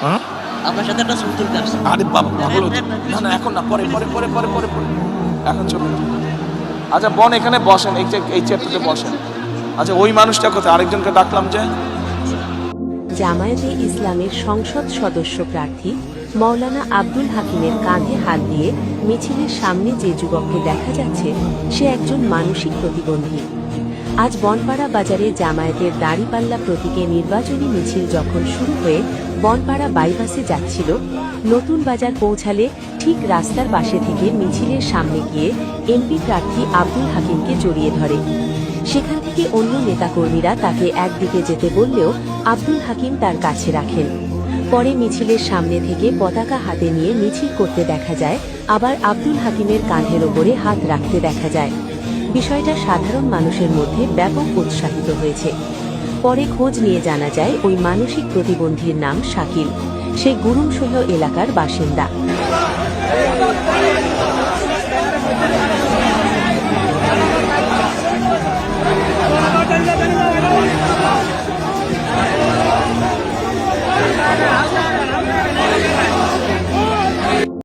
হ্যাঁ আপনার সাথে একটা ছবি তুলতে আসছি। আরে বাবা পাগল হচ্ছে। না না এখন না, পরে পরে পরে পরে পরে পরে এখন চলুন। আচ্ছা বোন এখানে বসেন, এই চেয়ারটাতে বসেন। আচ্ছা ওই মানুষটা কোথায়? আরেকজনকে ডাকলাম যে। জামায়াতে ইসলামের সংসদ সদস্য প্রার্থী মাওলানা আব্দুল হাকিমের কাঁধে হাত দিয়ে মিছিলের সামনে যে যুবককে দেখা যাচ্ছে, সে একজন মানসিক প্রতিবন্ধী। আজ বনপাড়া বাজারে জামায়াতের দাড়িপাল্লা প্রতীকে নির্বাচনী মিছিল যখন শুরু হয়ে বনপাড়া বাইপাসে যাচ্ছিল, নতুন বাজার পৌঁছালে ঠিক রাস্তার পাশে থেকে মিছিলের সামনে গিয়ে এমপি প্রার্থী আব্দুল হাকিমকে জড়িয়ে ধরে। সেখান থেকে অন্য নেতাকর্মীরা তাকে একদিকে যেতে বললেও আব্দুল হাকিম তার কাছে রাখেন। পরে মিছিলের সামনে থেকে পতাকা হাতে নিয়ে মিছিল করতে দেখা যায়, আবার আব্দুল হাকিমের কাঁধের ওপরে হাত রাখতে দেখা যায়। বিষয়টা সাধারণ মানুষের মধ্যে ব্যাপক উৎসাহিত হয়েছে। পরে খোঁজ নিয়ে জানা যায় ওই মানসিক প্রতিবন্ধীর নাম শাকিল, সে গুরুমসহ এলাকার বাসিন্দা।